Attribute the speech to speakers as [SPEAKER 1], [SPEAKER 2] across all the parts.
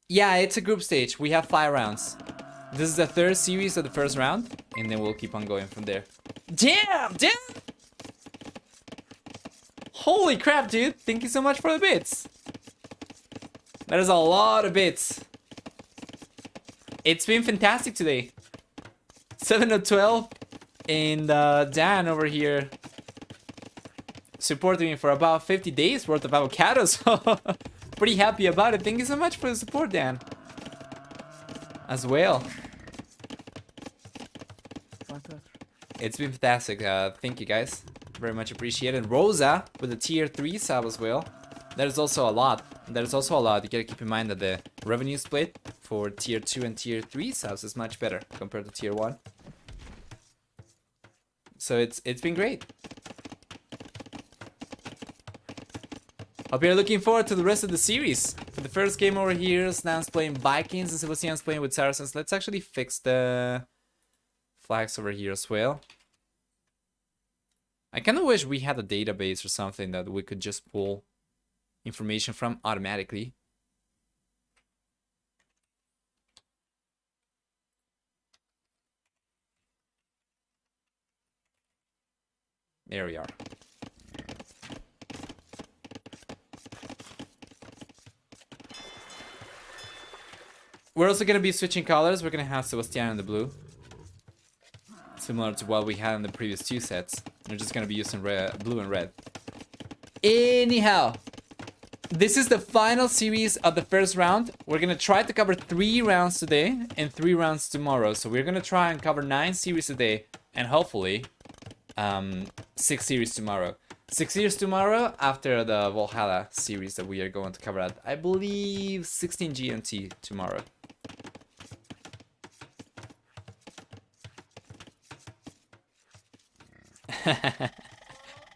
[SPEAKER 1] Yeah, it's a group stage. We have 5 rounds. This is the 3rd series of the 1st round, and then we'll keep on going from there. Damn! Holy crap, dude! Thank you so much for the bits. That is a lot of bits. It's been fantastic today. 7012 and Dan over here supporting me for about 50 days worth of avocados. Pretty happy about it. Thank you so much for the support, Dan. As well. It's been fantastic. Thank you guys. Very much appreciated. Rosa with the tier 3 sub as well. That is also a lot. You gotta keep in mind that the revenue split for tier 2 and tier 3 subs is much better compared to tier 1. So it's been great. Hope you're looking forward to the rest of the series. For the first game over here, Snam's playing Vikings and Sebastian's playing with Saracens. Let's actually fix the flags over here as well. I kind of wish we had a database or something that we could just pull information from automatically. There we are. We're also going to be switching colors. We're going to have Sebastian in the blue. Similar to what we had in the previous 2 sets. We're just going to be using blue and red. Anyhow, this is the final series of the 1st round. We're going to try to cover 3 rounds today and 3 rounds tomorrow. So we're going to try and cover 9 series today and hopefully 6 series tomorrow. 6 series tomorrow after the Valhalla series that we are going to cover at, I believe, 16 GMT tomorrow.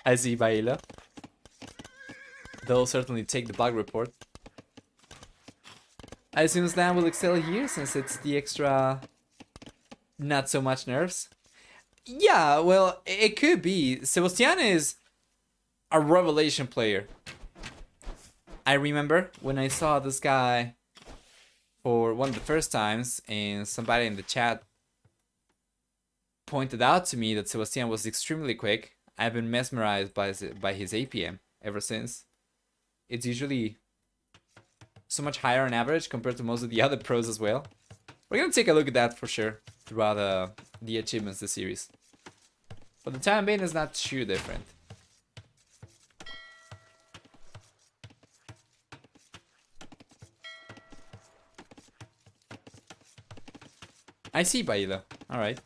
[SPEAKER 1] I see, Baila. They'll certainly take the bug report. I assume Slam will excel here since it's the extra not so much nerfs. Yeah, well, it could be. Sebastian is a revelation player. I remember when I saw this guy for one of the first times and somebody in the chat pointed out to me that Sebastian was extremely quick. I've been mesmerized by his APM ever since. It's usually so much higher on average compared to most of the other pros as well. We're gonna take a look at that for sure throughout the achievements this series. But the time being is not too different. I see, Baila. Alright.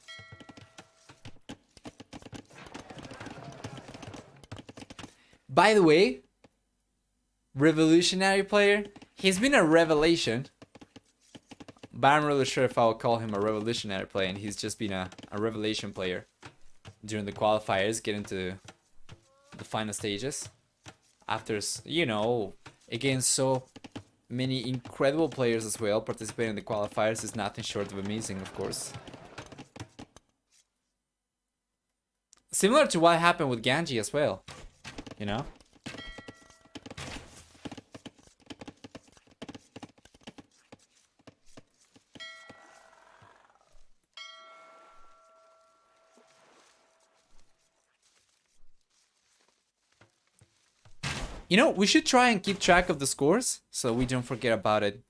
[SPEAKER 1] By the way, revolutionary player, he's been a revelation. But I'm really sure if I'll call him a revolutionary player, and he's just been a revelation player during the qualifiers, getting to the final stages. After, you know, against so many incredible players as well, participating in the qualifiers is nothing short of amazing, of course. Similar to what happened with Ganji as well, you know? You know, we should try and keep track of the scores so we don't forget about it.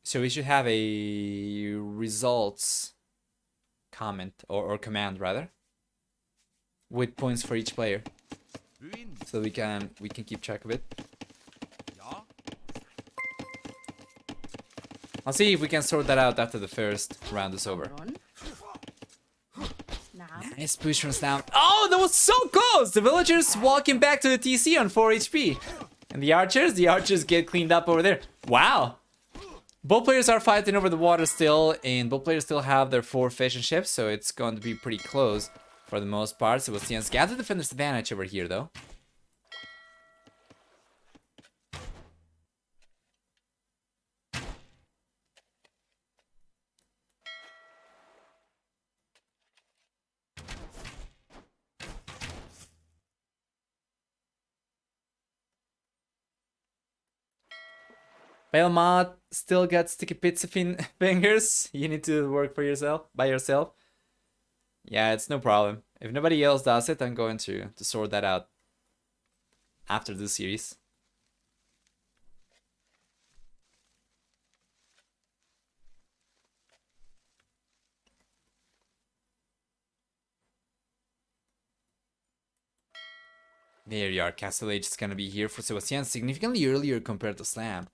[SPEAKER 1] So we should have a results comment or command rather with points for each player, so we can keep track of it. I'll see if we can sort that out after the first round is over. Nice push from Slam. Oh, that was so close! The villagers walking back to the TC on 4 HP. And the archers get cleaned up over there. Wow! Both players are fighting over the water still, and both players still have their 4 fishing ships, so it's going to be pretty close for the most part. Sebastian's got the defender's advantage over here, though. Belmont still got sticky pizza fingers. You need to work for yourself, by yourself. Yeah, it's no problem. If nobody else does it, I'm going to sort that out after this series. There you are. Castle Age is gonna be here for Sebastian significantly earlier compared to Slam.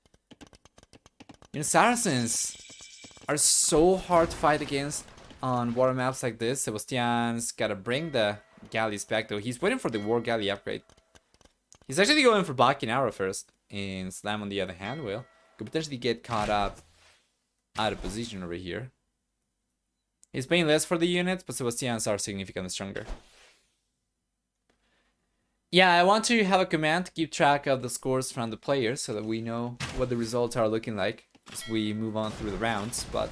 [SPEAKER 1] You know, Saracens are so hard to fight against on water maps like this. Sebastian's gotta bring the galleys back though. He's waiting for the war galley upgrade. He's actually going for Baki and Arrow first. And Slam on the other hand, well, could potentially get caught up out of position over here. He's paying less for the units, but Sebastian's are significantly stronger. Yeah, I want to have a command to keep track of the scores from the players so that we know what the results are looking like as we move on through the rounds, but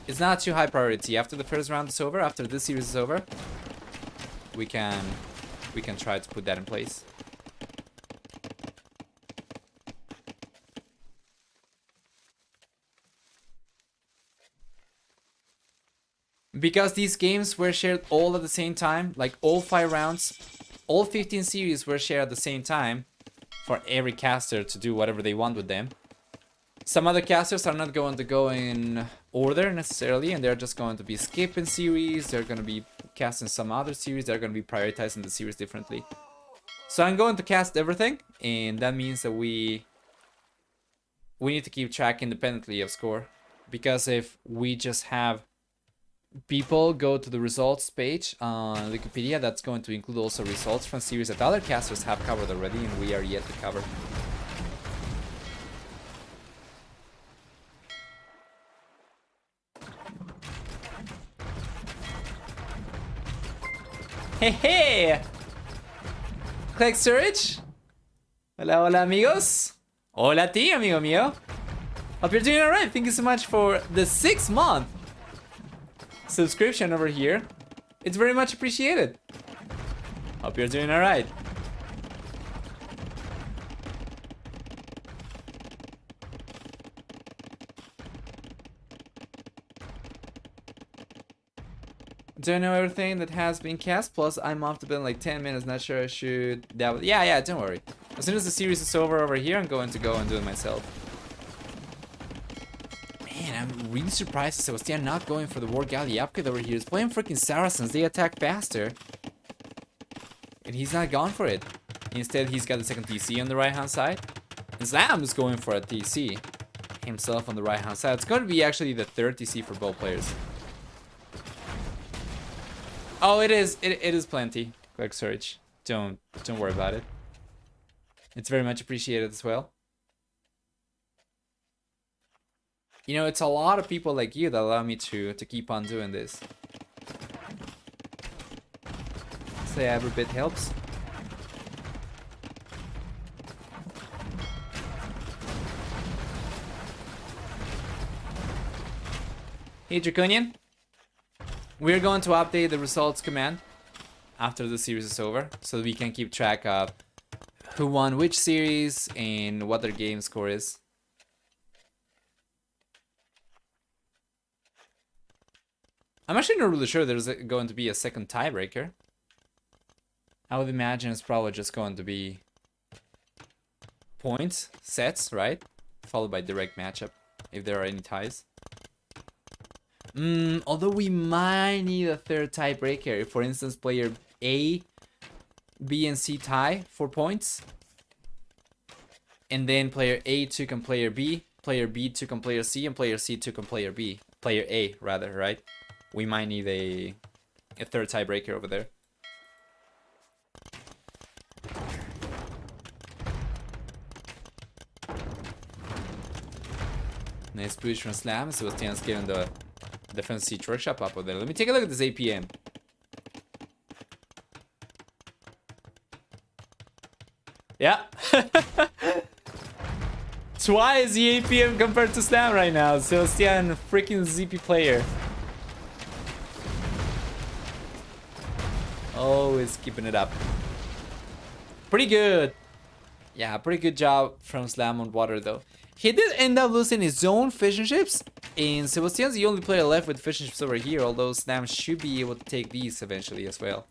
[SPEAKER 1] it's not too high priority. After the first round is over, after this series is over, we can try to put that in place. Because these games were shared all at the same time, like all 5 rounds, all 15 series were shared at the same time for every caster to do whatever they want with them. Some other casters are not going to go in order necessarily, and they're just going to be skipping series, they're going to be casting some other series, they're going to be prioritizing the series differently. So I'm going to cast everything, and that means that we need to keep track independently of score. Because if we just have people go to the results page on Wikipedia, that's going to include also results from series that other casters have covered already and we are yet to cover. Hey, hey! Click search. Hola, hola, amigos. Hola a ti, amigo mío. Hope you're doing alright. Thank you so much for the 6-month subscription over here. It's very much appreciated. Hope you're doing alright. Don't know everything that has been cast, plus I'm off to bed in like 10 minutes, not sure I should. Yeah, don't worry. As soon as the series is over here, I'm going to go and do it myself. Man, I'm really surprised at Sebastian not going for the War Galley upgrade over here. He's playing freaking Saracens, they attack faster. And he's not gone for it. Instead, he's got the second TC on the right hand side. And Slam is going for a TC himself on the right hand side. It's going to be actually the third TC for both players. Oh, it is plenty. Quick search. Don't worry about it. It's very much appreciated as well. You know, it's a lot of people like you that allow me to keep on doing this. So yeah, every bit helps. Hey, Draconian. We're going to update the results command after the series is over, so that we can keep track of who won which series and what their game score is. I'm actually not really sure there's going to be a second tiebreaker. I would imagine it's probably just going to be points, sets, right? Followed by direct matchup, if there are any ties. Although we might need a third tiebreaker. If, for instance, player A, B, and C tie for points, and then player A took on player B took on player C, and player C took on player B. Player A, rather, right? We might need a third tiebreaker over there. Nice push from Slam. Sebastian's getting the Defense Siege Workshop up over there. Let me take a look at this APM. Yeah. Twice the APM compared to Slam right now. Sebastian, freaking ZP player. Always keeping it up. Pretty good. Yeah, pretty good job from Slam on water though. He did end up losing his own fishing ships, and Sebastian's the only player left with fishing ships over here, although Slam should be able to take these eventually as well.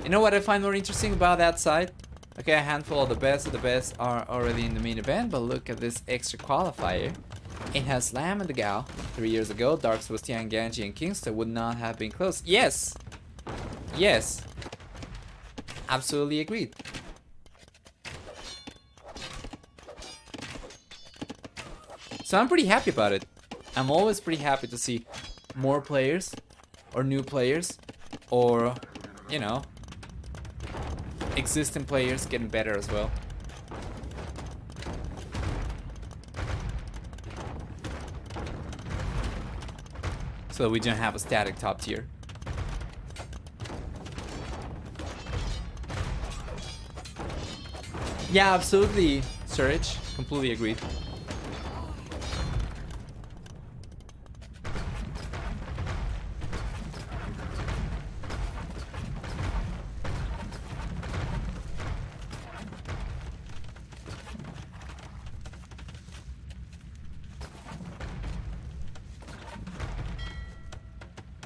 [SPEAKER 1] You know what I find more interesting about that side? Okay, a handful of the best are already in the main event, but look at this extra qualifier. It has Slam and the Gal. 3 years ago, Dark Sebastian, Ganji, and Kingston would not have been close. Yes! Yes! Absolutely agreed. So I'm pretty happy about it. I'm always pretty happy to see more players, or new players, or, you know, existing players getting better as well. So we don't have a static top tier. Yeah, absolutely, Surge. Completely agreed.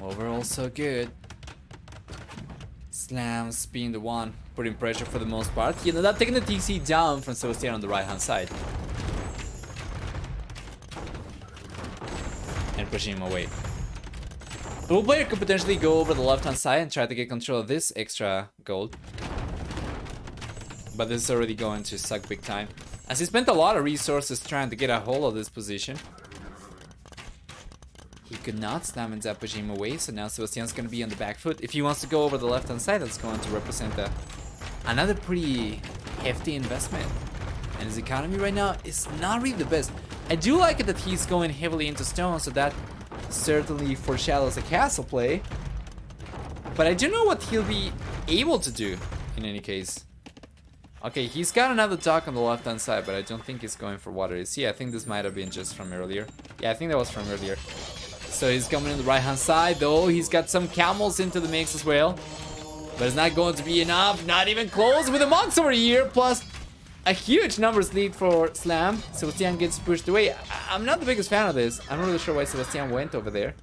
[SPEAKER 1] Overall, so good. Slams being the one putting pressure for the most part. He ended up taking the TC down from Sebastian on the right hand side. And pushing him away. The blue player could potentially go over the left hand side and try to get control of this extra gold. But this is already going to suck big time, as he spent a lot of resources trying to get a hold of this position. He could not. Slam ends up pushing him away, so now Sebastian's going to be on the back foot. If he wants to go over the left-hand side, that's going to represent another pretty hefty investment. And his economy right now is not really the best. I do like it that he's going heavily into stone, so that certainly foreshadows a castle play. But I do know what he'll be able to do in any case. Okay, he's got another dock on the left-hand side, but I don't think he's going for water. See, I think this might have been just from earlier. Yeah, I think that was from earlier. So he's coming in the right-hand side, though. He's got some camels into the mix as well. But it's not going to be enough. Not even close with the monks over here. Plus, a huge numbers lead for Slam. Sebastian gets pushed away. I'm not the biggest fan of this. I'm not really sure why Sebastian went over there.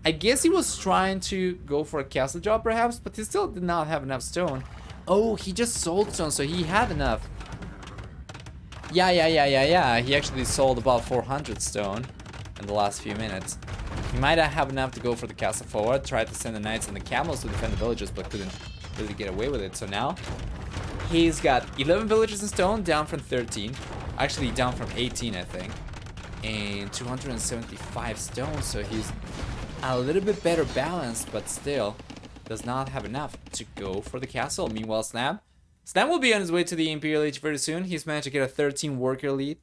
[SPEAKER 1] I guess he was trying to go for a castle job, perhaps. But he still did not have enough stone. Oh, he just sold stone, so he had enough. Yeah. He actually sold about 400 stone in the last few minutes. He might have enough to go for the castle forward, try to send the knights and the camels to defend the villages, but couldn't really get away with it. So now, he's got 11 villages in stone, down from 13. Actually, down from 18, I think. And 275 stone, so he's a little bit better balanced, but still does not have enough to go for the castle. Meanwhile, Slam will be on his way to the Imperial Age very soon. He's managed to get a 13 worker lead.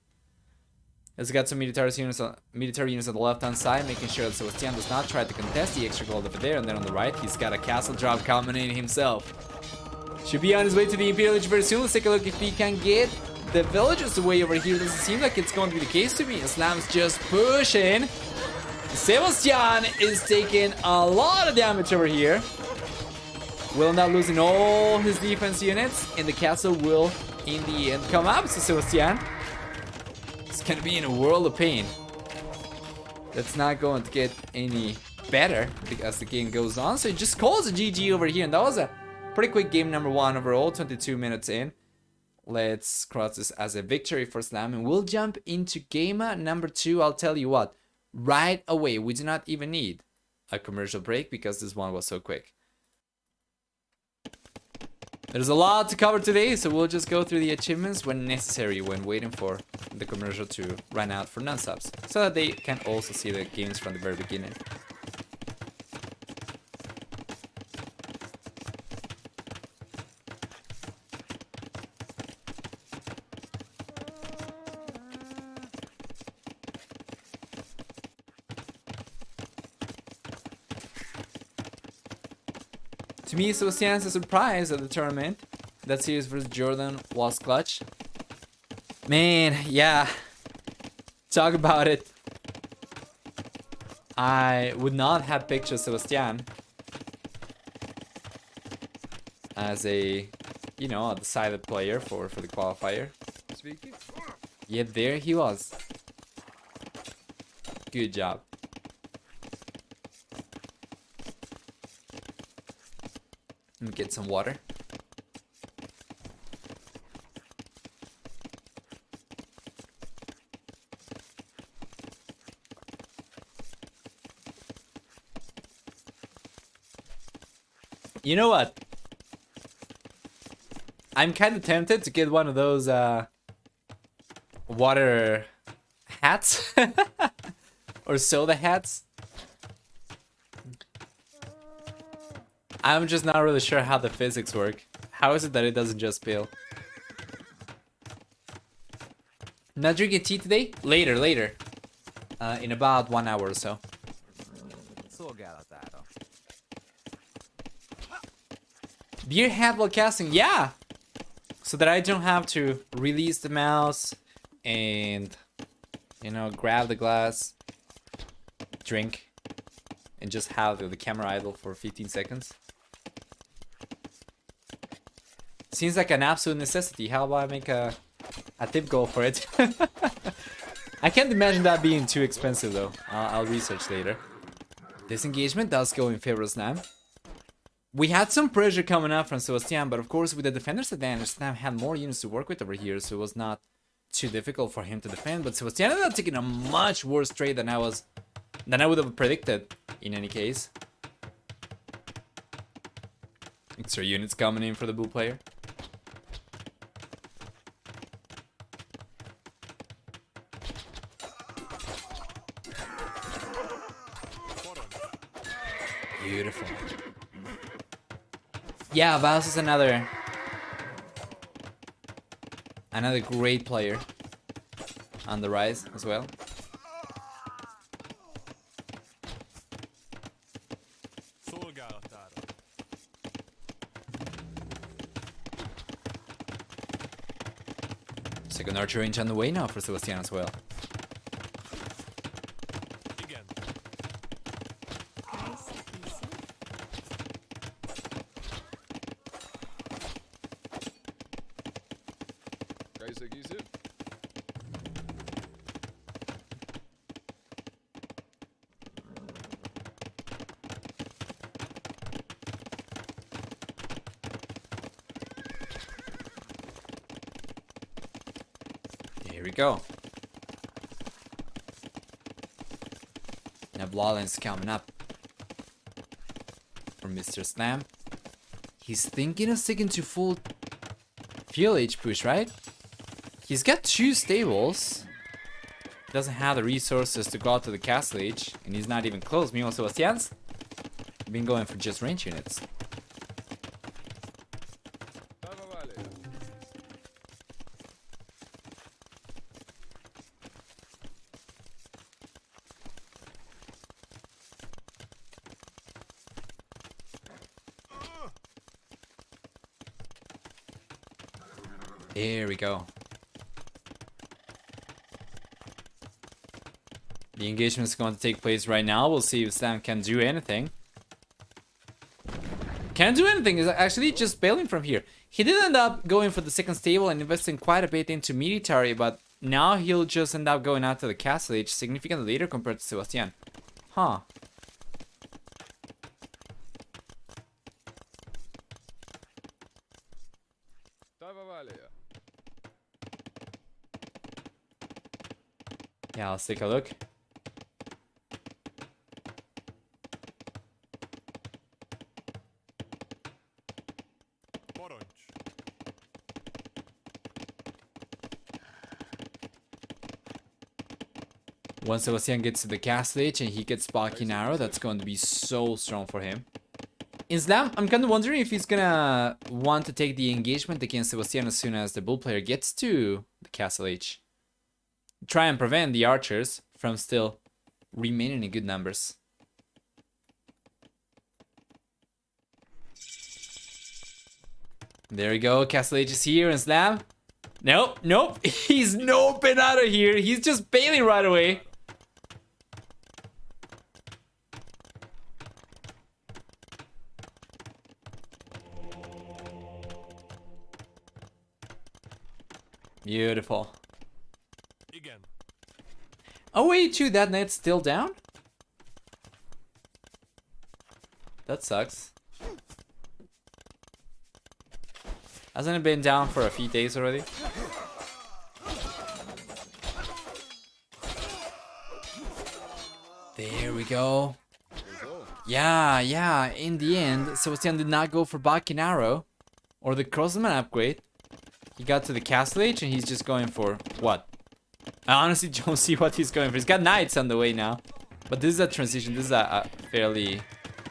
[SPEAKER 1] He's got some military units on the left-hand side, making sure that Sebastian does not try to contest the extra gold over there. And then on the right, he's got a castle job coming in himself. Should be on his way to the Imperial Age very soon. Let's take a look if he can get the villagers away over here. Doesn't seem like it's going to be the case to me. Slam's just pushing. Sebastian is taking a lot of damage over here. Will not losing all his defense units, and the castle will, in the end, come up. So Sebastian is going to be in a world of pain. That's not going to get any better as the game goes on. So he just calls a GG over here, and that was a pretty quick game number 1 overall, 22 minutes in. Let's cross this as a victory for Slam, and we'll jump into game number 2. I'll tell you what, right away. We do not even need a commercial break because this one was so quick. There's a lot to cover today, so we'll just go through the achievements when necessary, when waiting for the commercial to run out for non-subs, so that they can also see the games from the very beginning. To me, Sebastian's a surprise at the tournament. That series versus Jordan was clutch. Man, yeah. Talk about it. I would not have pictured Sebastian as a, you know, a decided player for the qualifier. Yet there he was. Good job. Let me get some water. You know what? I'm kind of tempted to get one of those water hats or soda hats. I'm just not really sure how the physics work. How is it that it doesn't just spill? Not drinking tea today? Later. In about 1 hour or so. Beer hat while casting, yeah! So that I don't have to release the mouse and, you know, grab the glass, drink, and just have the camera idle for 15 seconds. Seems like an absolute necessity. How about I make a tip goal for it? I can't imagine that being too expensive though. I'll research later. This engagement does go in favor of Snam. We had some pressure coming up from Sebastian, but of course with the defender's advantage, Snam had more units to work with over here, so it was not too difficult for him to defend. But Sebastian ended up taking a much worse trade than I would have predicted in any case. Extra units coming in for the blue player. Beautiful. Yeah, Vaz is another great player on the rise as well. Second archer range on the way now for Sebastian as well. Here we go. Now Bloodline's coming up from Mr. Slam. He's thinking of sticking to full fuel H push, right? He's got 2 stables. Doesn't have the resources to go out to the castle H, and he's not even close. Meanwhile, Sebastian's been going for just range units. Here we go. The engagement is going to take place right now. We'll see if Sam can do anything. Can't do anything. Is actually just bailing from here. He did end up going for the second stable and investing quite a bit into military, but now he'll just end up going out to the castle age significantly later compared to Sebastian. Huh. Yeah, let's take a look. Once Sebastian gets to the castle age and he gets Balking Arrow, that's going to be so strong for him. In Slam, I'm kind of wondering if he's gonna want to take the engagement against Sebastian as soon as the bull player gets to the castle age. Try and prevent the archers from still remaining in good numbers. There we go, castle age is here and Slam. Nope, nope, he's noping out of here. He's just bailing right away. Beautiful.
[SPEAKER 2] Again.
[SPEAKER 1] Oh wait, too, that knight's still down? That sucks. Hasn't it been down for a few days already? There we go. Yeah, in the end, Sebastian did not go for Bacchanaro or the Crossman upgrade. He got to the Castle Age and he's just going for what? I honestly don't see what he's going for. He's got knights on the way now. But this is a transition. This is a fairly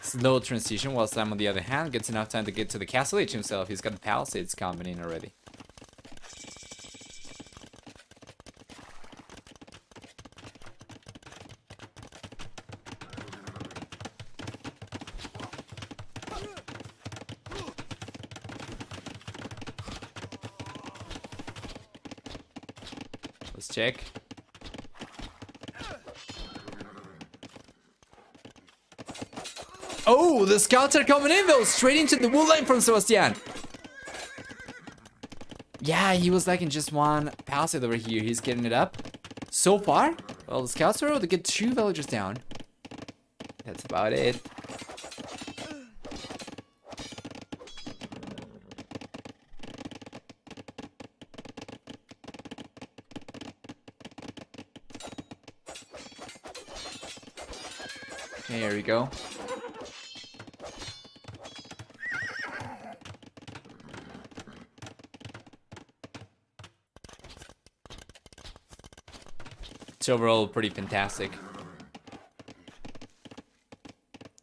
[SPEAKER 1] slow transition, while Sam, on the other hand, gets enough time to get to the Castle Age himself. He's got the Palisades coming in already. Let's check. Oh, the scouts are coming in though, straight into the wood line from Sebastian. Yeah, he was like in just one palisade over here. He's getting it up. So far, well, the scouts are able to get 2 villagers down. That's about it. There we go. It's overall pretty fantastic.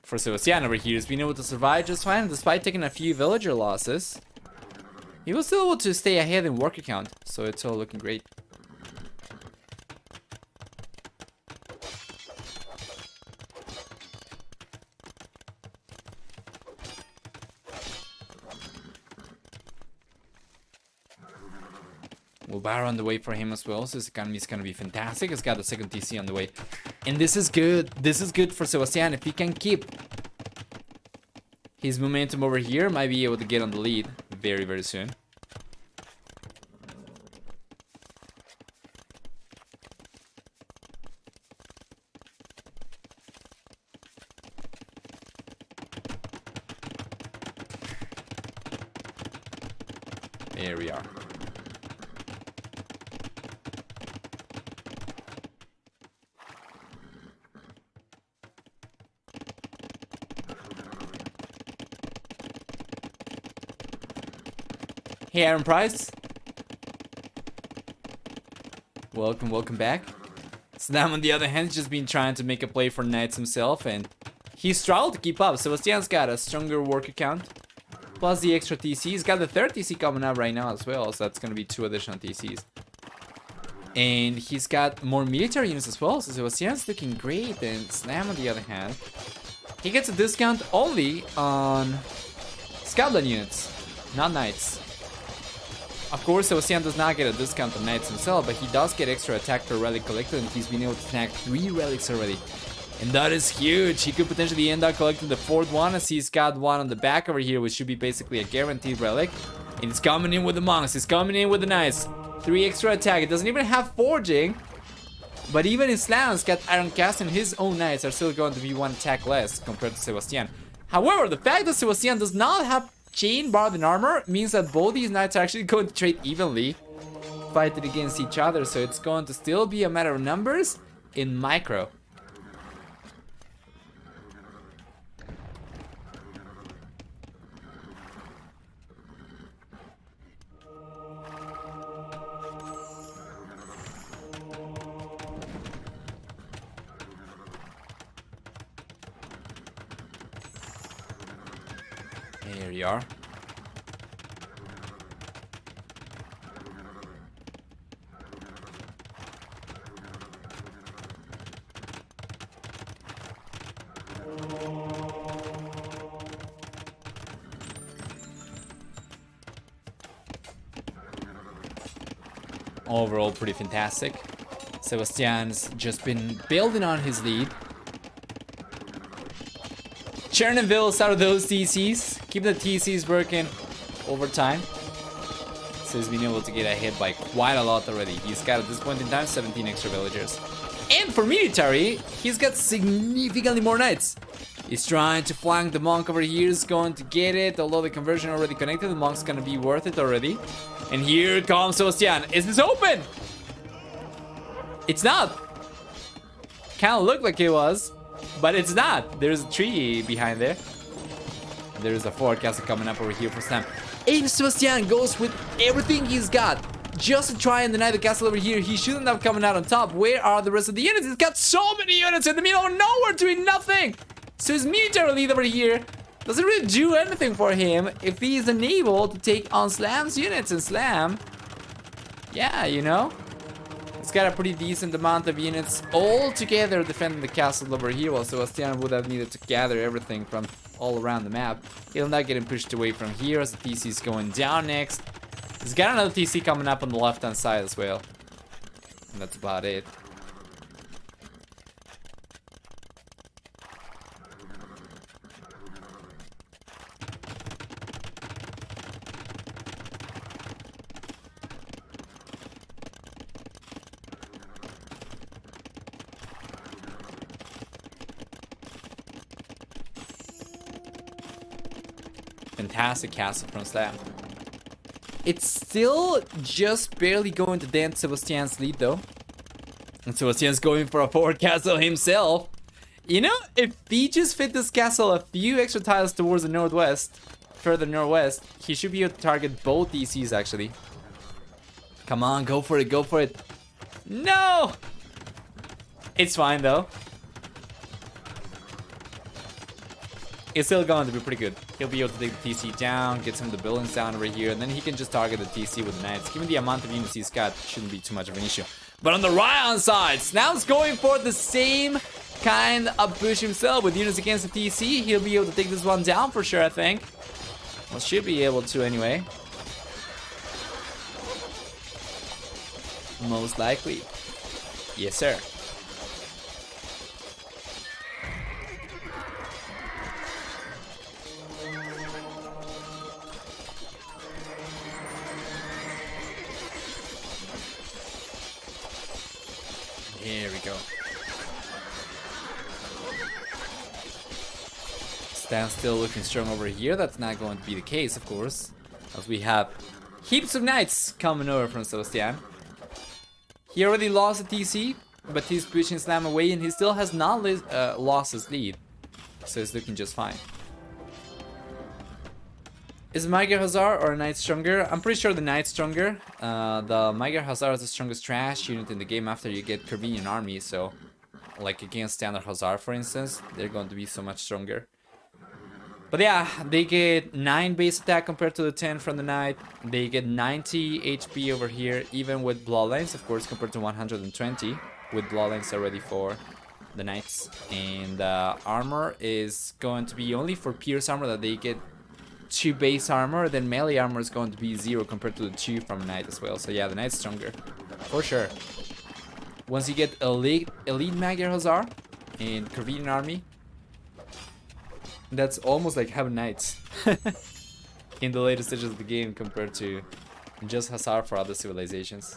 [SPEAKER 1] For Sebastian over here, he's been able to survive just fine despite taking a few villager losses. He was still able to stay ahead in worker count, so it's all looking great. Bar on the way for him as well, so his economy is going to be fantastic. He's got the second TC on the way. And this is good. This is good for Sebastian. If he can keep his momentum over here, might be able to get on the lead very, very soon. There we are. Hey, Aaron Price. Welcome back. Slam, on the other hand, has just been trying to make a play for knights himself, and he's struggled to keep up. Sebastian's got a stronger worker count, plus the extra TC. He's got the 3rd TC coming up right now as well, so that's going to be 2 additional TCs. And he's got more military units as well, so Sebastian's looking great. And Slam, on the other hand, he gets a discount only on Scotland units, not knights. Of course, Sebastian does not get a discount on knights himself, but he does get extra attack per relic collected, and he's been able to snag 3 relics already. And that is huge. He could potentially end up collecting the 4th one, as he's got one on the back over here, which should be basically a guaranteed relic. And he's coming in with the monks, he's coming in with the knights. 3 extra attack. It doesn't even have forging, but even in Slam's got Iron Cast, and his own knights are still going to be 1 attack less compared to Sebastian. However, the fact that Sebastian does not have chain, barbed, and armor means that both these knights are actually going to trade evenly, fighting against each other, so it's going to still be a matter of numbers in micro. Here we are. Overall, pretty fantastic. Sebastian's just been building on his lead. Chernonville's out of those TCs. Keep the TCs working over time. So he's been able to get ahead by quite a lot already. He's got at this point in time 17 extra villagers. And for military, he's got significantly more knights. He's trying to flank the monk over here. He's going to get it. Although the conversion already connected, the monk's gonna be worth it already. And here comes Sebastian. Is this open? It's not. Kind of looked like it was, but it's not. There's a tree behind there. There's a forward castle coming up over here for Slam. And Sebastian goes with everything he's got just to try and deny the castle over here. He shouldn't have coming out on top. Where are the rest of the units? He's got so many units in the middle of nowhere doing nothing. So his military lead over here doesn't really do anything for him if he is unable to take on Slam's units. And Slam, yeah, you know, he's got a pretty decent amount of units all together defending the castle over here, while Sebastian would have needed to gather everything from all around the map. He'll not get him pushed away from here as the TC is going down next. He's got another TC coming up on the left-hand side as well. And that's about it. Fantastic castle from Slam. It's still just barely going to dent Sebastian's lead though. And Sebastian's going for a forward castle himself. You know, if he just fit this castle a few extra tiles towards the northwest, further northwest, he should be able to target both DCs actually. Come on, go for it, go for it. No! It's fine though. It's still going to be pretty good. He'll be able to take the TC down, get some of the buildings down over here, and then he can just target the TC with the knights. Given the amount of units he's got, shouldn't be too much of an issue. But on the right-hand side, Snap's going for the same kind of push himself with units against the TC. He'll be able to take this one down for sure, I think. Well, should be able to anyway. Most likely. Yes, sir. Here we go. Stan's still looking strong over here. That's not going to be the case, of course, as we have heaps of knights coming over from Sebastian. He already lost the TC, but he's pushing Slam away, and he still has not lost his lead, so it's looking just fine. Is Magyar Hussar or a Knight stronger? I'm pretty sure the Knight's stronger. The Magyar Hussar is the strongest trash unit in the game after you get Convenient Army, so like against Standard Hussar, for instance, they're going to be so much stronger. But yeah, they get 9 base attack compared to the 10 from the Knight. They get 90 HP over here, even with Bloodlines, of course, compared to 120 with Bloodlines already for the Knights. And armor is going to be only for Pierce armor that they get 2 base armor, then melee armor is going to be 0 compared to the 2 from Knight as well. So yeah, the Knight's stronger, for sure. Once you get elite Magyar Hussar in Convenient Army, that's almost like having Knights in the later stages of the game compared to just Hussar for other civilizations.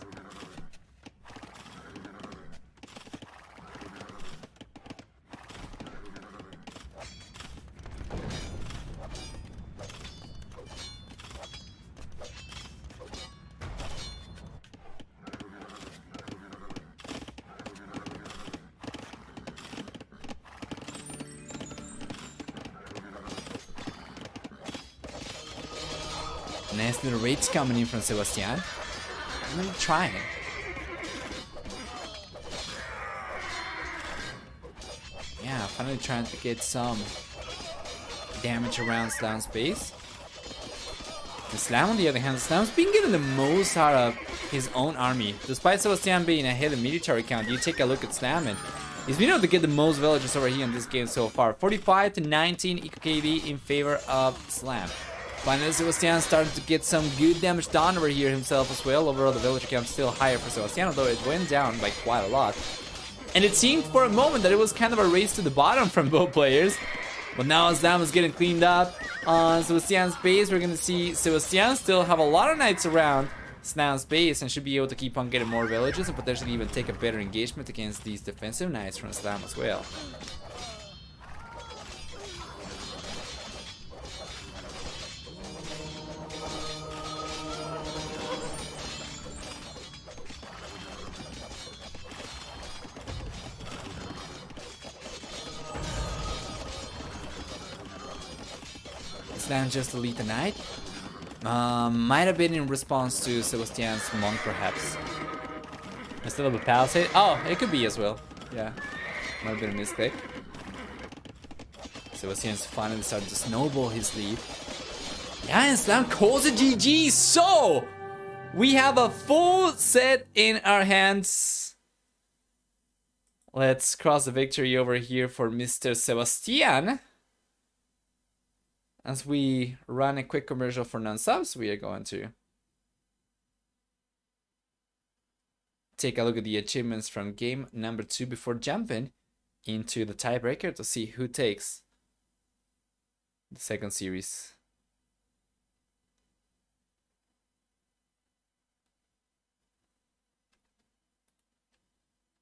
[SPEAKER 1] Nice little raids coming in from Sebastian. I'm gonna try it. Yeah, finally trying to get some damage around Slam's base. The Slam, on the other hand, Slam's been getting the most out of his own army. Despite Sebastian being ahead in military count, you take a look at Slam and he's been able to get the most villagers over here in this game so far. 45 to 19 eco KD in favor of Slam. Finally, Sebastian started to get some good damage done over here himself as well. Overall, the villager count still higher for Sebastian, although it went down by quite a lot. And it seemed for a moment that it was kind of a race to the bottom from both players. But now as Slam is getting cleaned up on Sebastian's base, we're going to see Sebastian still have a lot of knights around. Slam's base and should be able to keep on getting more villages and potentially even take a better engagement against these defensive knights from Slam as well. Slam just elite a knight. Might have been in response to Sebastian's monk, perhaps. Instead of a palisade. Oh, it could be as well. Yeah, might have been a mistake. Sebastian's finally starting to snowball his lead. Yeah, and Slam calls it GG. So we have a full set in our hands. Let's cross the victory over here for Mr. Sebastian. As we run a quick commercial for non-subs, we are going to take a look at the achievements from game number 2 before jumping into the tiebreaker to see who takes the second series.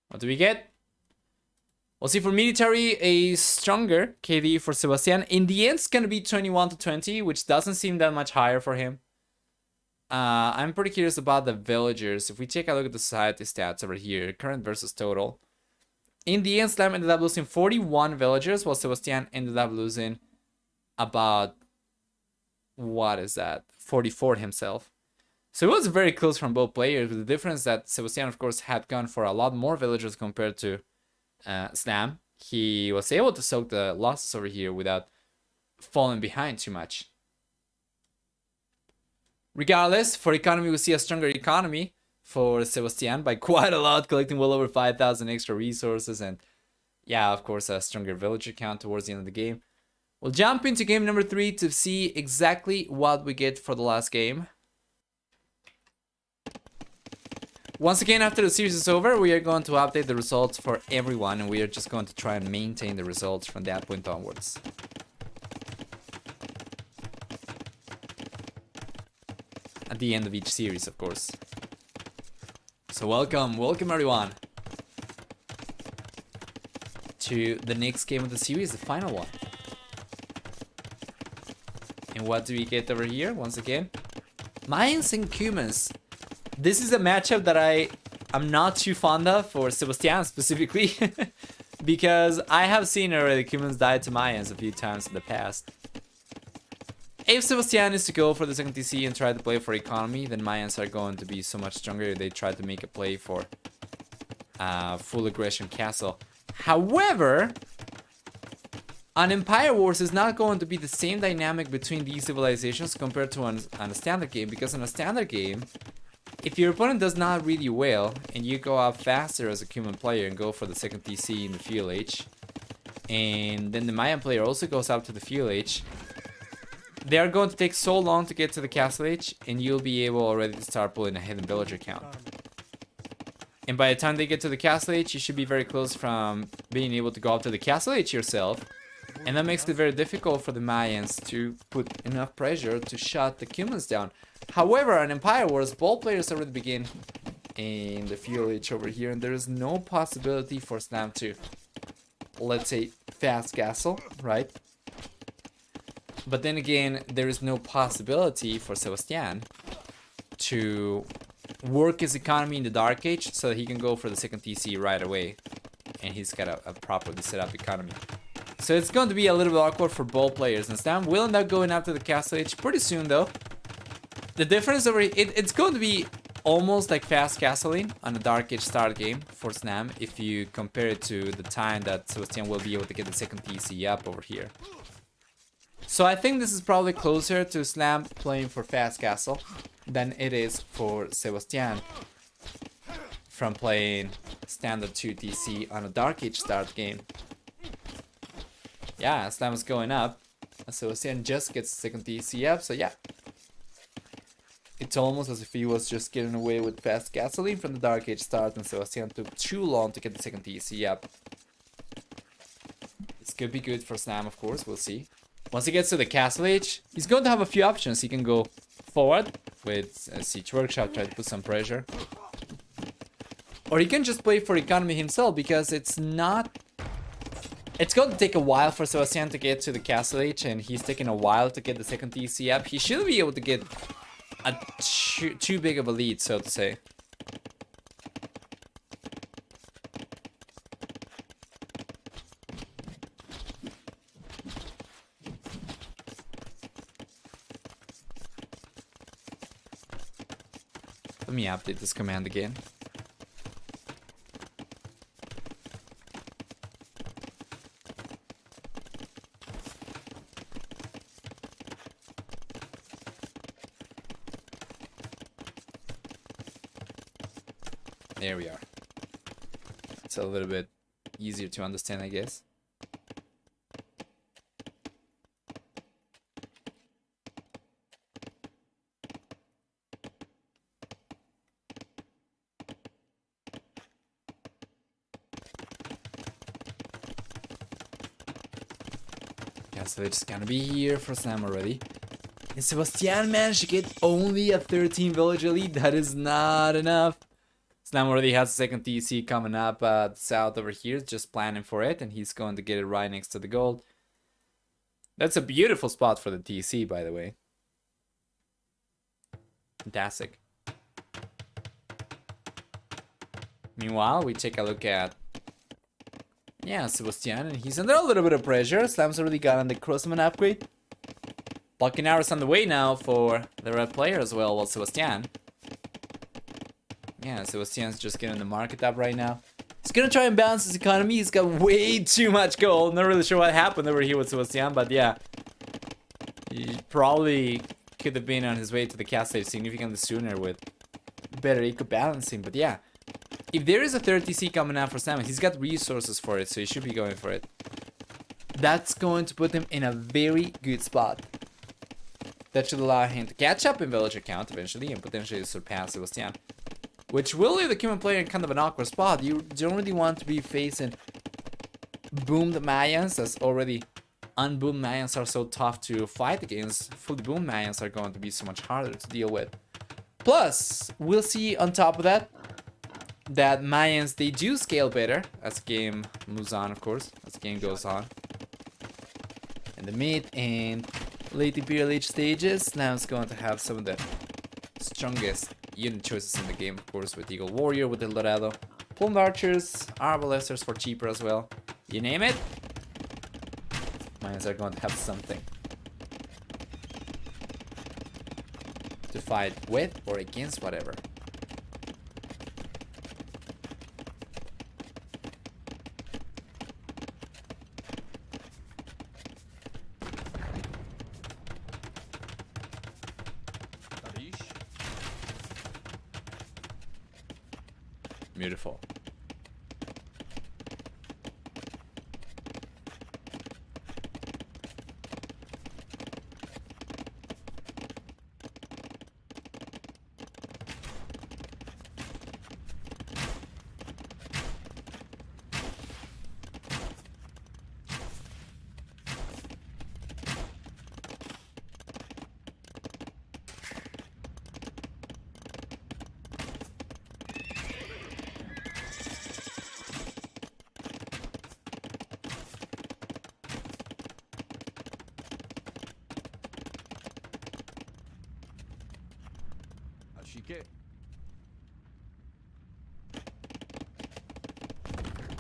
[SPEAKER 1] What do we get? We'll see for military, a stronger KD for Sebastian. In the end, it's going to be 21 to 20, which doesn't seem that much higher for him. I'm pretty curious about the villagers. If we take a look at the society stats over here, current versus total. In the end, Slam ended up losing 41 villagers, while Sebastian ended up losing about, what is that, 44 himself. So it was very close from both players, with the difference that Sebastian, of course, had gone for a lot more villagers compared to Slam. He was able to soak the losses over here without falling behind too much. Regardless, for economy, we see a stronger economy for Sebastian by quite a lot, collecting well over 5,000 extra resources, and yeah, of course, a stronger villager count towards the end of the game. We'll jump into game number 3 to see exactly what we get for the last game. Once again, after the series is over, we are going to update the results for everyone, and we are just going to try and maintain the results from that point onwards. At the end of each series, of course. So welcome everyone to the next game of the series, the final one. And what do we get over here, once again? Mayans and Cumans. This is a matchup that I'm not too fond of for Sebastian specifically. Because I have seen already Cumans die to Mayans a few times in the past. If Sebastian is to go for the second TC and try to play for economy, then Mayans are going to be so much stronger if they try to make a play for full aggression castle. However, on Empire Wars is not going to be the same dynamic between these civilizations compared to on a standard game, because in a standard game, if your opponent does not read you well, and you go up faster as a human player and go for the second TC in the fuel age, and then the Mayan player also goes up to the fuel age, they are going to take so long to get to the castle age, and you'll be able already to start pulling a hidden villager count. And by the time they get to the castle age, you should be very close from being able to go up to the castle age yourself, and that makes it very difficult for the Mayans to put enough pressure to shut the Cumans down. However, on Empire Wars, ball players already begin in the fuel age over here, and there is no possibility for Slam to, let's say, fast castle, right? But then again, there is no possibility for Sebastian to work his economy in the Dark Age so that he can go for the second TC right away, and he's got a properly set up economy. So it's going to be a little bit awkward for both players, and Slam will end up going after the castle age pretty soon though. The difference over it's going to be almost like fast castling on a Dark Age start game for Slam if you compare it to the time that Sebastian will be able to get the second TC up over here. So I think this is probably closer to Slam playing for fast castle than it is for Sebastian from playing standard 2 TC on a Dark Age start game. Yeah, Slam is going up. Sebastian just gets the second TC up, so yeah. It's almost as if he was just getting away with fast gasoline from the Dark Age start, and Sebastian took too long to get the second TC up. This could be good for Slam, of course, we'll see. Once he gets to the castle age, he's going to have a few options. He can go forward with Siege Workshop, try to put some pressure. Or he can just play for economy himself, because it's not... It's going to take a while for Sebastian to get to the Castle Age, and he's taking a while to get the second TC up. He should be able to get a too big of a lead, so to say. Let me update this command again. There we are. It's a little bit easier to understand, I guess. So it's gonna be here for Slam already. And Sebastian managed to get only a 13 villager lead. That is not enough. Slam already has a second TC coming up south over here, just planning for it, and he's going to get it right next to the gold. That's a beautiful spot for the TC, by the way. Fantastic. Meanwhile, we take a look at Sebastian, and he's under a little bit of pressure. Slam's already gotten the Crossman upgrade. Blocking arrows on the way now for the red player as well, while Sebastian. Sebastian's just getting the market up right now. He's gonna try and balance his economy. He's got way too much gold. Not really sure what happened over here with Sebastian, but yeah. He probably could have been on his way to the castle significantly sooner with better eco balancing, but yeah. If there is a 30C coming out for Sam, he's got resources for it, so he should be going for it. That's going to put him in a very good spot. That should allow him to catch up in villager count eventually and potentially surpass Sebastian. Which will leave the human player in kind of an awkward spot. You don't really want to be facing boomed Mayans, as already unboomed Mayans are so tough to fight against. Fully boomed Mayans are going to be so much harder to deal with. Plus, we'll see on top of that, that Mayans, they do scale better as the game moves on, of course, as the game goes on. In the mid and late Imperial Age stages, now it's going to have some of the strongest unit choices in the game, of course, with Eagle Warrior, with the Dorado, Plumed Archers, Arbalesters for cheaper as well. You name it, Mayans are going to have something to fight with or against whatever. Beautiful.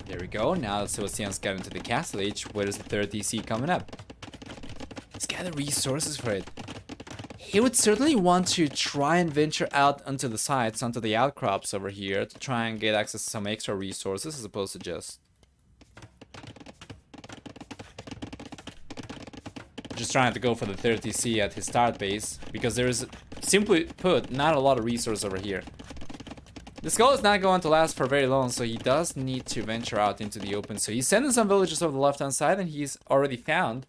[SPEAKER 1] There we go. Now Sebastian's got into the castle age. Where is the third DC coming up? He's got the resources for it. He would certainly want to try and venture out onto the sides, onto the outcrops over here, to try and get access to some extra resources as opposed to just trying to go for the 30C at his start base, because there is, simply put, not a lot of resources over here. This goal is not going to last for very long, so he does need to venture out into the open. So he's sending some villagers over the left-hand side, and he's already found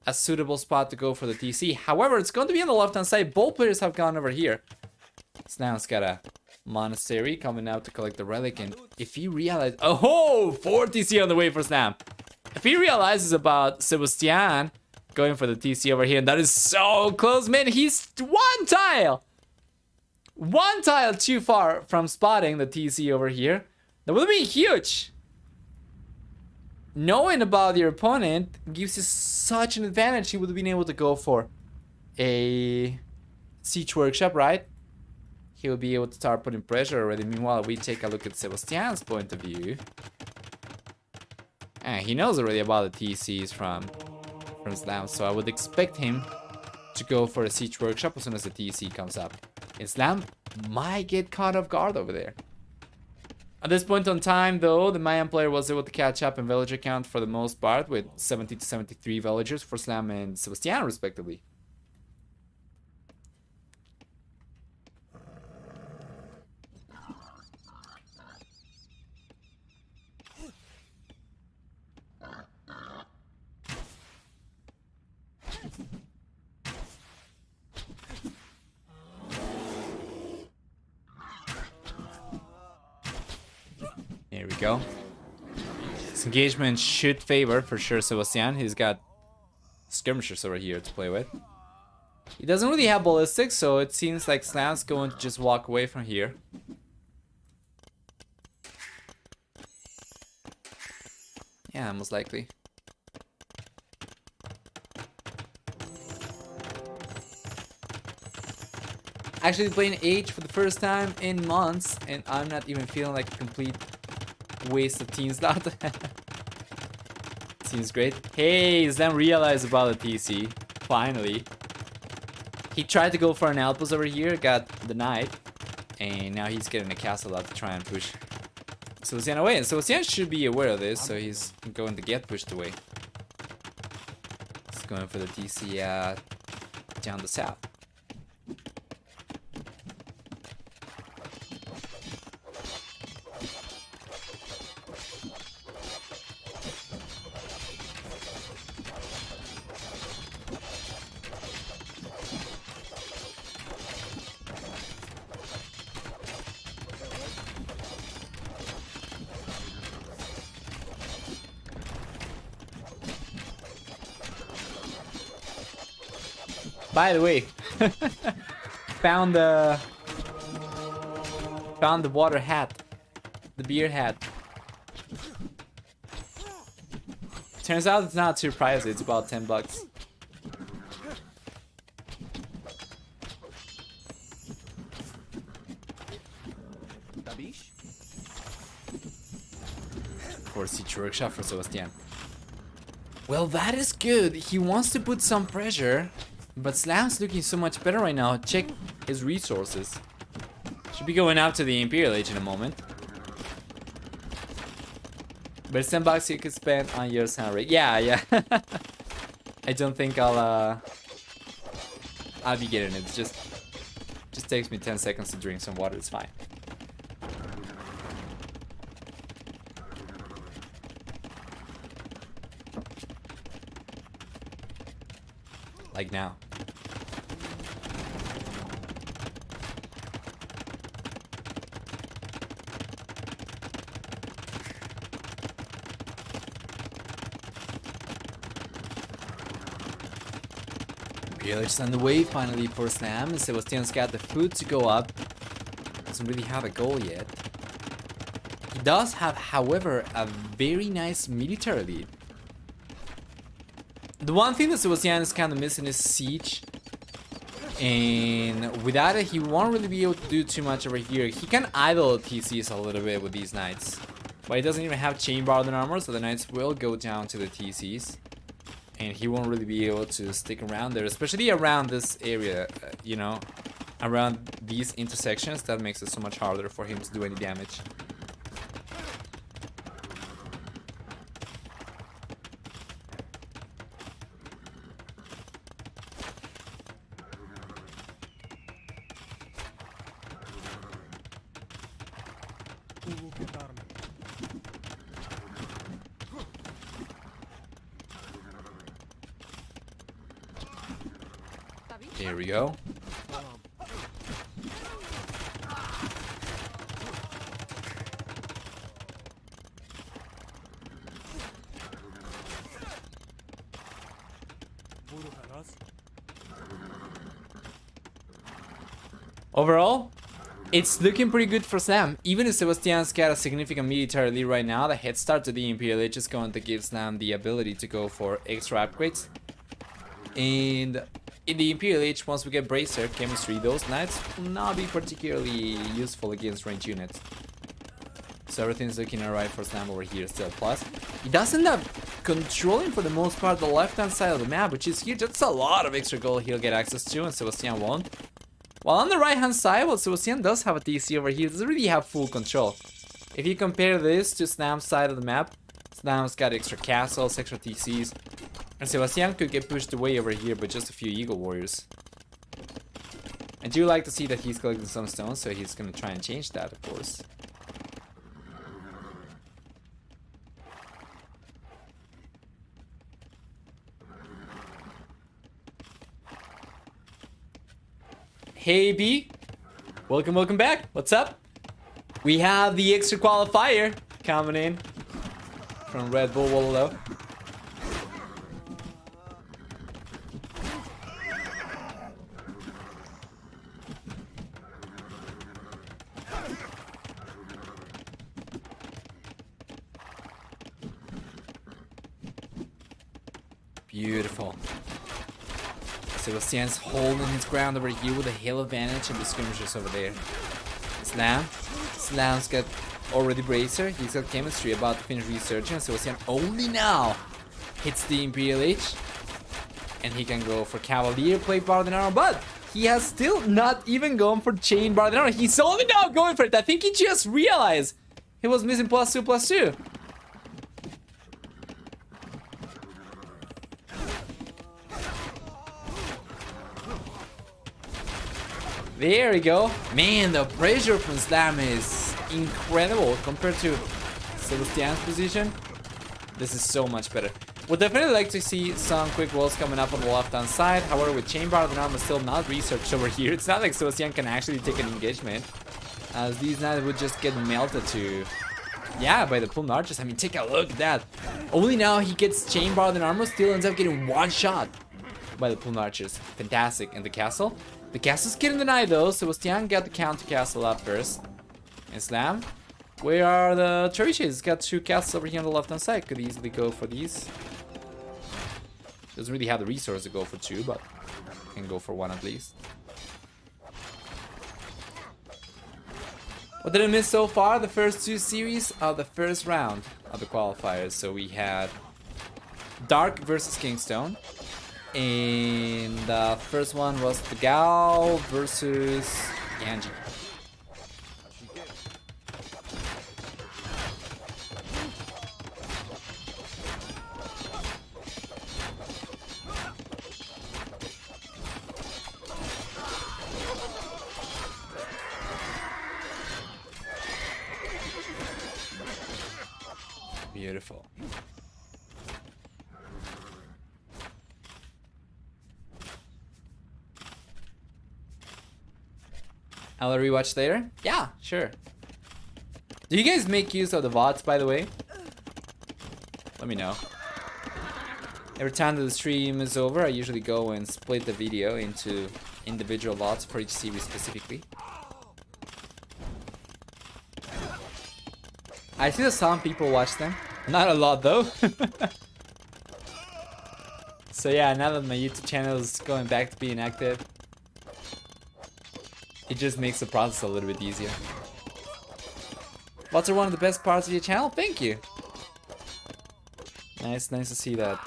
[SPEAKER 1] a suitable spot to go for the TC. However, it's going to be on the left-hand side. Both players have gone over here. Snow's got a monastery coming out to collect the relic, and if he realizes... Oh, 4 TC on the way for Snap. If he realizes about Sebastian going for the TC over here, and that is so close, man. He's one tile one tile too far from spotting the TC over here. That would be huge. Knowing about your opponent gives you such an advantage. He would have been able to go for a siege workshop, right? He will be able to start putting pressure already. Meanwhile, we take a look at Sebastian's point of view. And he knows already about the TCs from Slam, so I would expect him to go for a siege workshop as soon as the TC comes up. And Slam might get caught off guard over there. At this point on time, though, the Mayan player was able to catch up in villager count for the most part, with 70 to 73 villagers for Slam and Sebastian, respectively. There we go. This engagement should favor, for sure, Sebastian. He's got skirmishers over here to play with. He doesn't really have ballistics, so it seems like Slam's going to just walk away from here. Yeah, most likely. Actually playing H for the first time in months, and I'm not even feeling like a complete waste of team slot. Seems great. Hey, Slam realized about the TC. Finally. He tried to go for an outpost over here, got denied. And now he's getting a castle out to try and push Sebastian away. And Sebastian should be aware of this, so he's going to get pushed away. He's going for the TC down the south. By the way, found the water hat, the beer hat. Turns out it's not too pricey. It's about $10. For siege workshop for Sebastian. Well, that is good. He wants to put some pressure. But Slam's looking so much better right now. Check his resources. Should be going out to the Imperial Age in a moment. But it's $10 you could spend on your sound rate. Yeah. I don't think I'll be getting it. It just takes me 10 seconds to drink some water. It's fine. Like now. Village on the way finally for Slam, and Sebastian's got the food to go up. Doesn't really have a goal yet. He does have, however, a very nice military lead. The one thing that Sebastian is kind of missing is siege. And without it, he won't really be able to do too much over here. He can idle TCs a little bit with these knights. But he doesn't even have chain bar armor, so the knights will go down to the TCs. And he won't really be able to stick around there, especially around this area, you know, around these intersections. That makes it so much harder for him to do any damage. There we go. Overall, It's looking pretty good for Slam. Even if Sebastian's got a significant military lead right now, the head start to the Imperial Age is going to give Slam the ability to go for extra upgrades. And in the Imperial Age, once we get Bracer, Chemistry, those knights will not be particularly useful against ranged units. So everything's looking alright for Slam over here still. Plus, he does end up controlling for the most part the left-hand side of the map, which is huge. That's a lot of extra gold he'll get access to, and Sebastian won't. While on the right-hand side, well, Sebastian does have a TC over here. He doesn't really have full control. If you compare this to Slam's side of the map, Slam's got extra castles, extra TCs, and Sebastian could get pushed away over here by just a few Eagle Warriors. I do like to see that he's collecting some stones, so he's gonna try and change that, of course. Hey B, welcome back. What's up? We have the extra qualifier coming in from Red Bull Wololo. Beautiful. Sebastian's holding his ground over here with a hill advantage and the skirmishers over there. Slam's got already Bracer. He's got Chemistry about to finish researching. Sebastian only now hits the Imperial Age. And he can go for Cavalier, plate Bard and Armor, but he has still not even gone for Chain Bard and Armor. He's only now going for it. I think he just realized he was missing +2/+2. There we go. Man, the pressure from Slam is incredible compared to Sebastian's position. This is so much better. Would definitely like to see some quick rolls coming up on the left-hand side. However, with Chain Bard and Armor still not researched over here, it's not like Sebastian can actually take an engagement, as these knights would just get melted to, yeah, by the Plumed Archers. I mean, take a look at that. Only now he gets Chain Bard and Armor, still ends up getting one shot by the Plumed Archers. Fantastic. And the castle? The castle's getting denied though. Sebastian got the counter castle up first. And Slam, where are the trebuchets? He's got two castles over here on the left hand side. Could easily go for these. Doesn't really have the resource to go for two, but can go for one at least. What did I miss so far? The first two series of the first round of the qualifiers. So we had Dark versus Kingstone. And the first one was the Gal versus Ganji. Beautiful. I'll rewatch later? Yeah, sure. Do you guys make use of the VODs, by the way? Let me know. Every time that the stream is over, I usually go and split the video into individual VODs for each series specifically. I see that some people watch them. Not a lot though. So yeah, now that my YouTube channel is going back to being active, it just makes the process a little bit easier. Bots are one of the best parts of your channel. Thank you. Nice to see that.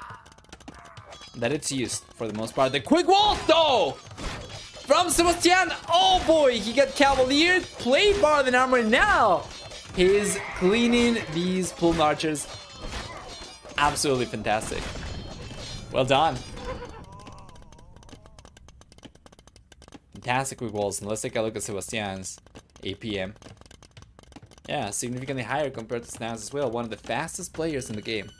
[SPEAKER 1] That it's used for the most part. The quick wall though! From Sebastian! Oh boy, he got Cavalier, played Bard and Armor now! He's cleaning these Plumed Archers. Absolutely fantastic. Well done. Fantastic quick walls. And let's take a look at Sebastian's APM. Yeah, significantly higher compared to Snaz as well. One of the fastest players in the game.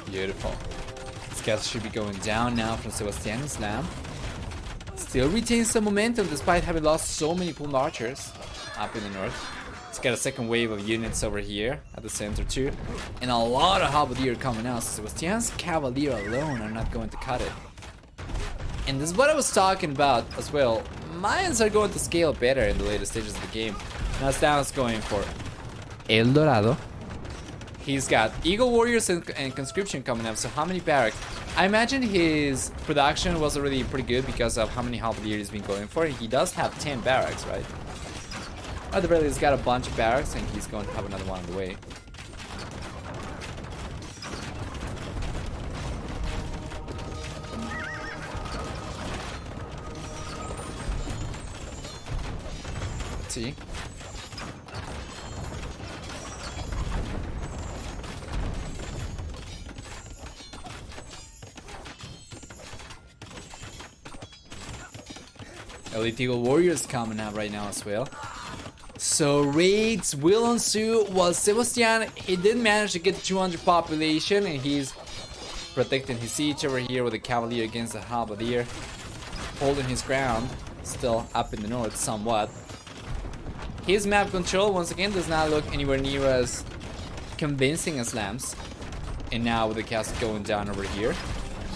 [SPEAKER 1] Beautiful. Scouts should be going down now from Sebastian and Slam. Still retains some momentum despite having lost so many pulled archers up in the north. He's got a second wave of units over here at the center too. And a lot of Halberdier coming out. So Sebastian's Cavalier alone are not going to cut it. And this is what I was talking about as well. Mayans are going to scale better in the later stages of the game. Now Stan's going for El Dorado. He's got Eagle Warriors and Conscription coming up, so how many barracks? I imagine his production was already pretty good because of how many Halberdier he's been going for. He does have 10 barracks, right? At the very least, he's got a bunch of barracks and he's going to have another one on the way. Let's see. Elite Eagle Warriors coming out right now as well. So raids will ensue while Sebastian, he did manage to get to 200 population and he's protecting his siege over here with a Cavalier against the Halberdier. Holding his ground, still up in the north somewhat. His map control once again does not look anywhere near as convincing as Lamb's. And now with the castle going down over here,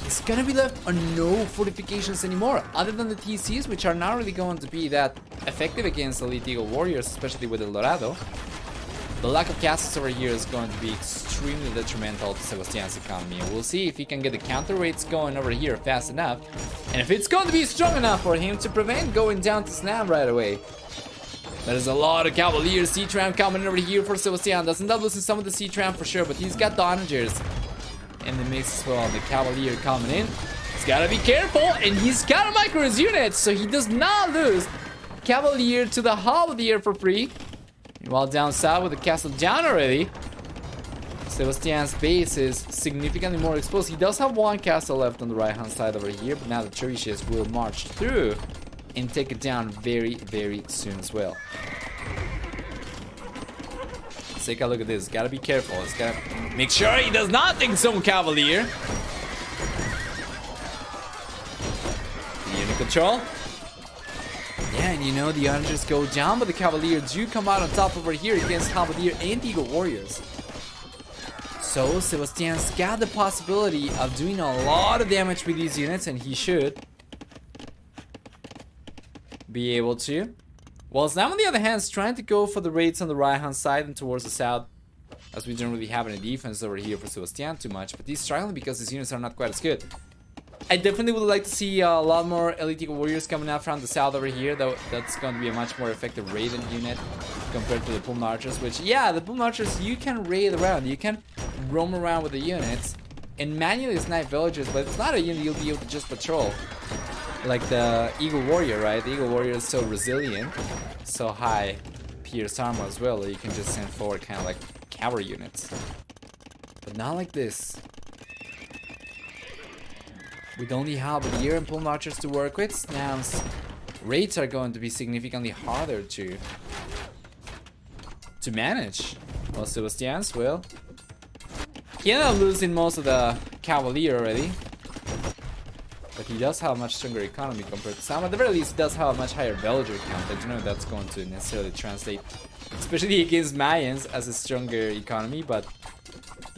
[SPEAKER 1] it's gonna be left on no fortifications anymore, other than the TCs, which are not really going to be that effective against Elite Eagle Warriors, especially with El Dorado. The lack of castles over here is going to be extremely detrimental to Sebastian's economy, and we'll see if he can get the counter rates going over here fast enough, and if it's going to be strong enough for him to prevent going down to Snam right away. There's a lot of Cavalier C-Tram coming over here for Sebastian. Doesn't end up losing some of the C-Tram for sure, but he's got the onagers in the mix as well. The Cavalier coming in. He's gotta be careful, and he's got a micro his units, so he does not lose Cavalier to the Halberdier for free. Meanwhile, down south with the castle down already, Sebastian's base is significantly more exposed. He does have one castle left on the right hand side over here, but now the trebuchets will march through and take it down very, very soon as well. Let's take a look at this. Gotta be careful. It's gotta make sure he does not take his own Cavalier. The unit control. Yeah, and you know, the onagers go down, but the Cavalier do come out on top over here against Halberdier and Eagle Warriors. So, Sebastian's got the possibility of doing a lot of damage with these units, and he should be able to. While Slam, on the other hand, is trying to go for the raids on the right-hand side and towards the south, as we don't really have any defense over here for Sebastian too much, but he's struggling because his units are not quite as good. I definitely would like to see a lot more Elite Eagle Warriors coming out from the south over here, though that's going to be a much more effective raiding unit compared to the Pull Marchers, which, yeah, the Pull Marchers, you can raid around, you can roam around with the units and manually snipe villagers, but it's not a unit you'll be able to just patrol. Like the Eagle Warrior, right? The Eagle Warrior is so resilient, so high pierce armor as well, that you can just send forward kind of like cavalry units. But not like this. With only Halberdier and Pull Marchers to work with, Snam's raids are going to be significantly harder to manage. While Sebastian's, well, he ended up losing most of the Cavalier already. But he does have a much stronger economy compared to Sam. At the very least, he does have a much higher villager count. I don't know if that's going to necessarily translate, especially against Mayans, as a stronger economy. But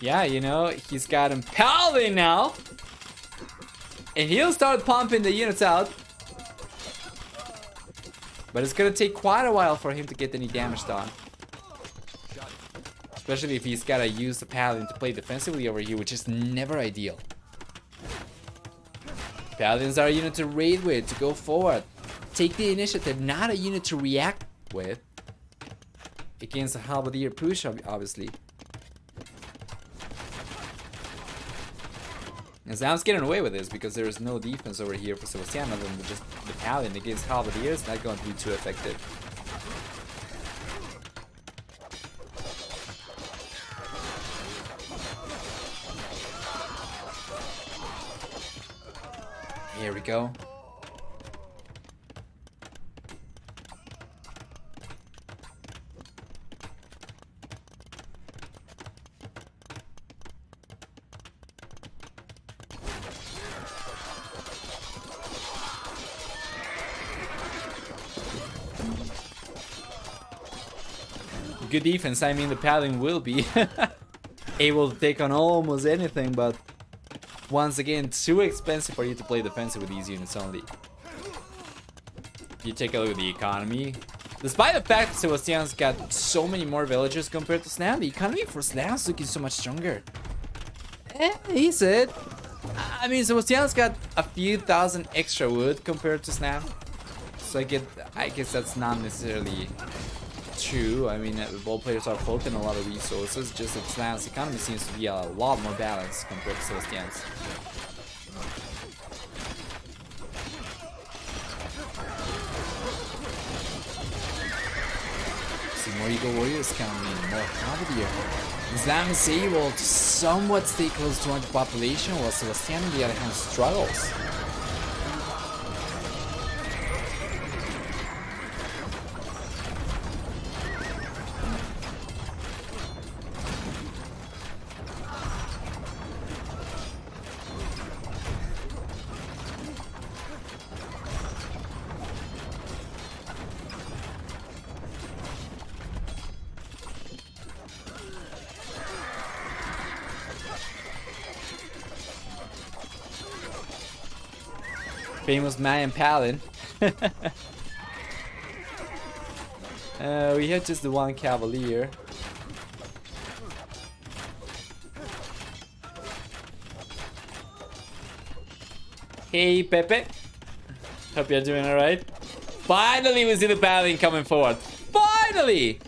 [SPEAKER 1] yeah, you know, he's got him Paladin now. And he'll start pumping the units out. But it's gonna take quite a while for him to get any damage done. Especially if he's gotta use the Paladin to play defensively over here, which is never ideal. Paladins are a unit to raid with, to go forward, take the initiative, not a unit to react with against a Halberdier push, obviously. And Sam's getting away with this because there is no defense over here for Sebastian other than just the Paladin against Halberdier. It's not going to be too effective. Here we go. good defense, I mean the Paladin will be able to take on almost anything, but once again, too expensive for you to play defensive with these units only. You take a look at the economy. Despite the fact that Sebastian's got so many more villagers compared to Snam, the economy for Snam's looking so much stronger. Is it? I mean, Sebastian's got a few thousand extra wood compared to Snam. So I guess that's not necessarily true. I mean, both players are floating a lot of resources, just that Snam's economy seems to be a lot more balanced compared to Sebastian's. See, more Eagle Warriors coming in, more Cavalier. Snam is able to somewhat stay close to 200 population, while Sebastian on the other hand struggles. Famous Mayan Paladin. We have just the one Cavalier. Hey Pepe, hope you're doing alright. Finally we see the Paladin coming forward. Finally!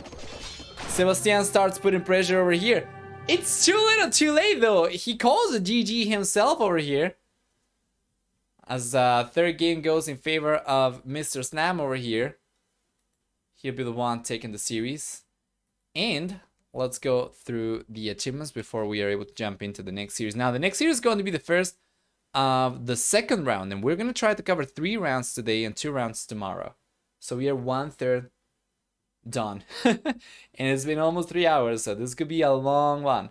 [SPEAKER 1] Sebastian starts putting pressure over here. It's too little too late though. He calls a GG himself over here. As third game goes in favor of Mr. Snam over here. He'll be the one taking the series. And let's go through the achievements before we are able to jump into the next series. Now, the next series is going to be the first of the second round. And we're going to try to cover 3 rounds today and 2 rounds tomorrow. So we are 1/3 done. And it's been almost 3 hours, so this could be a long one.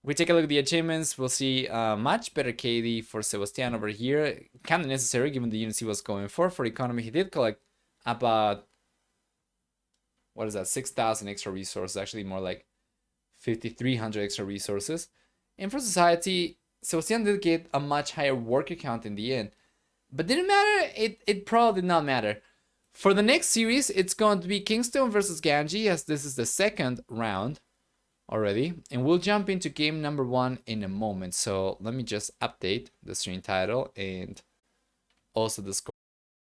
[SPEAKER 1] We take a look at the achievements, we'll see much better KD for Sebastian over here. Kind of necessary given the units he was going for. For economy, he did collect about, what is that, 6,000 extra resources. Actually, more like 5,300 extra resources. And for society, Sebastian did get a much higher worker count in the end. But didn't matter, it probably did not matter. For the next series, it's going to be Kingstone versus Ganji, as this is the second round already, and we'll jump into game number 1 in a moment. So let me just update the stream title and also the score.